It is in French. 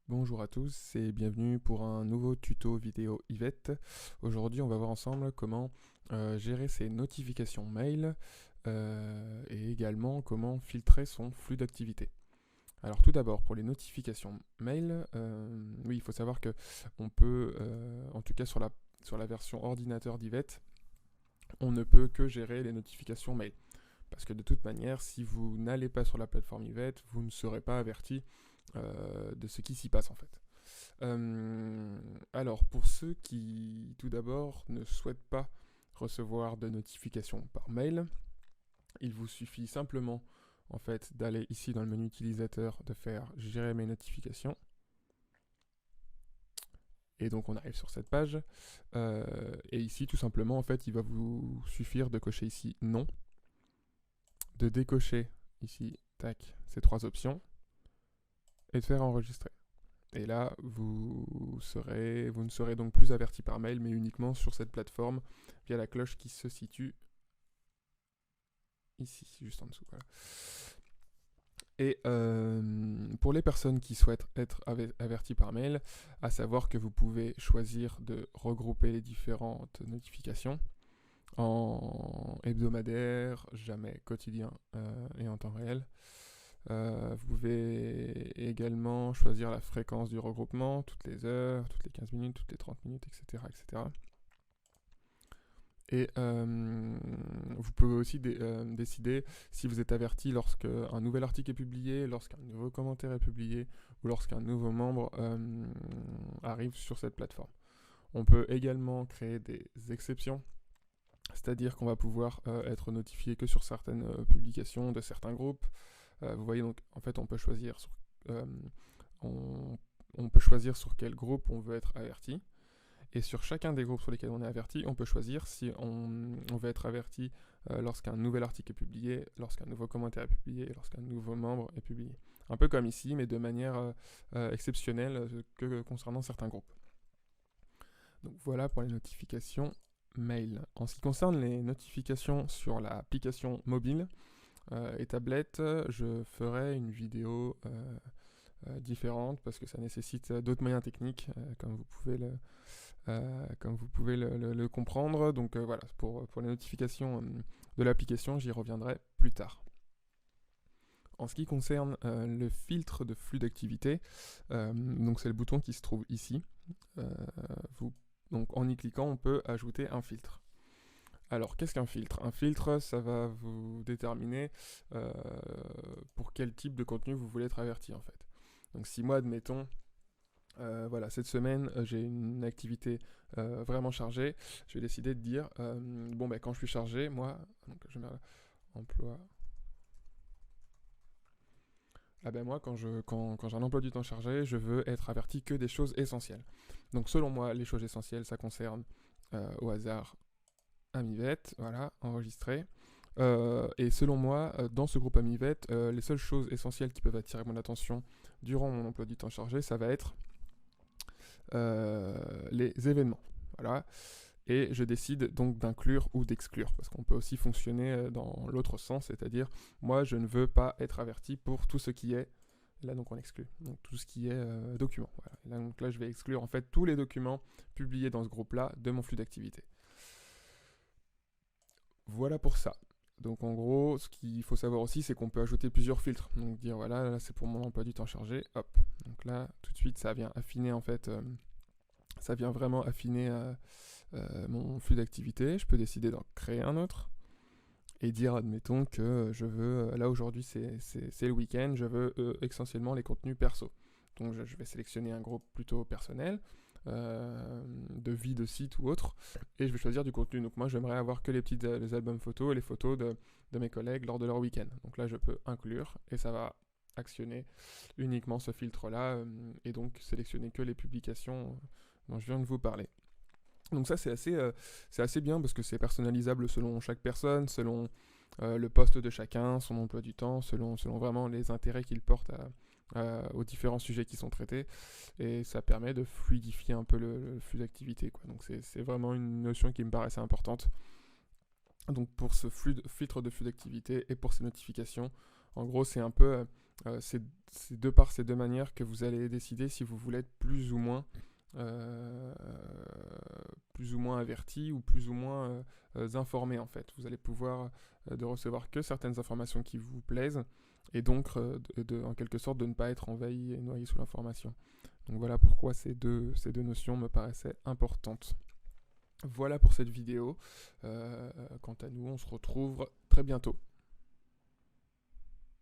Bonjour à tous et bienvenue pour un nouveau tuto vidéo Yvette. Aujourd'hui, on va voir ensemble comment gérer ses notifications mail et également comment filtrer son flux d'activité. Alors tout d'abord, pour les notifications mail, oui, il faut savoir que on peut, en tout cas sur la version ordinateur d'Yvette, on ne peut que gérer les notifications mail. Parce que de toute manière, si vous n'allez pas sur la plateforme Yvette, vous ne serez pas averti de ce qui s'y passe en fait. Alors, pour ceux qui, tout d'abord, ne souhaitent pas recevoir de notifications par mail, il vous suffit simplement, en fait, d'aller ici dans le menu utilisateur, de faire gérer mes notifications. Et donc, on arrive sur cette page. Et ici, tout simplement, en fait, il va vous suffire de cocher ici non, de décocher ici, tac, ces trois options, et de faire enregistrer. Et là, vous ne serez donc plus averti par mail, mais uniquement sur cette plateforme via la cloche qui se situe ici, juste en dessous. Voilà. Et pour les personnes qui souhaitent être averties par mail, à savoir que vous pouvez choisir de regrouper les différentes notifications en hebdomadaire, jamais quotidien et en temps réel. Vous pouvez également choisir la fréquence du regroupement, toutes les heures, toutes les 15 minutes, toutes les 30 minutes, etc. etc. Et vous pouvez aussi décider si vous êtes averti lorsqu'un nouvel article est publié, lorsqu'un nouveau commentaire est publié ou lorsqu'un nouveau membre arrive sur cette plateforme. On peut également créer des exceptions, c'est-à-dire qu'on va pouvoir être notifié que sur certaines publications de certains groupes. Vous voyez donc, en fait, on peut choisir sur quel groupe on veut être averti. Et sur chacun des groupes sur lesquels on est averti, on peut choisir si on veut être averti lorsqu'un nouvel article est publié, lorsqu'un nouveau commentaire est publié, lorsqu'un nouveau membre est publié. Un peu comme ici, mais de manière exceptionnelle que concernant certains groupes. Donc voilà pour les notifications mail. En ce qui concerne les notifications sur l'application mobile et tablette, je ferai une vidéo différente parce que ça nécessite d'autres moyens techniques, comme vous pouvez le comprendre. Donc voilà, pour les notifications de l'application, j'y reviendrai plus tard. En ce qui concerne le filtre de flux d'activité, donc c'est le bouton qui se trouve ici. Donc en y cliquant, on peut ajouter un filtre. Alors, qu'est-ce qu'un filtre? Un filtre, ça va vous déterminer pour quel type de contenu vous voulez être averti en fait. Donc si moi, admettons, voilà, cette semaine, j'ai une activité vraiment chargée. Je vais décider de dire, bon, ben, quand je suis chargé, moi, donc je mets emploi. Ah ben moi, quand j'ai un emploi du temps chargé, je veux être averti que des choses essentielles. Donc selon moi, les choses essentielles, ça concerne au hasard Amivette, voilà, enregistré. Et selon moi, dans ce groupe Amivette, les seules choses essentielles qui peuvent attirer mon attention durant mon emploi du temps chargé, ça va être les événements. Voilà. Et je décide donc d'inclure ou d'exclure, parce qu'on peut aussi fonctionner dans l'autre sens, c'est-à-dire moi je ne veux pas être averti pour tout ce qui est, là donc on exclut, donc tout ce qui est document. Voilà. Donc là je vais exclure en fait tous les documents publiés dans ce groupe-là de mon flux d'activité. Voilà pour ça. Donc en gros, ce qu'il faut savoir aussi, c'est qu'on peut ajouter plusieurs filtres. Donc dire voilà, là c'est pour mon emploi du temps chargé, hop. Donc là, tout de suite, ça vient affiner en fait, ça vient vraiment affiner mon flux d'activité. Je peux décider d'en créer un autre et dire, admettons que je veux, là aujourd'hui c'est le week-end, je veux essentiellement les contenus perso. Donc je vais sélectionner un groupe plutôt personnel, de vie de site ou autre, et je vais choisir du contenu. Donc moi j'aimerais avoir que les albums photos et les photos de mes collègues lors de leur week-end. Donc là je peux inclure et ça va actionner uniquement ce filtre là et donc sélectionner que les publications dont je viens de vous parler. Donc ça c'est assez bien parce que c'est personnalisable selon chaque personne, selon le poste de chacun, son emploi du temps, selon vraiment les intérêts qu'il porte aux différents sujets qui sont traités. Et ça permet de fluidifier un peu le flux d'activité. Donc c'est vraiment une notion qui me paraissait importante. Donc pour ce filtre de flux d'activité et pour ces notifications, en gros c'est un peu c'est de par ces deux manières que vous allez décider si vous voulez être plus ou moins averti ou plus ou moins informé en fait. Vous allez pouvoir de recevoir que certaines informations qui vous plaisent et donc en quelque sorte de ne pas être envahi et noyé sous l'information. Donc voilà pourquoi ces deux notions me paraissaient importantes. Voilà pour cette vidéo. Quant à nous, on se retrouve très bientôt.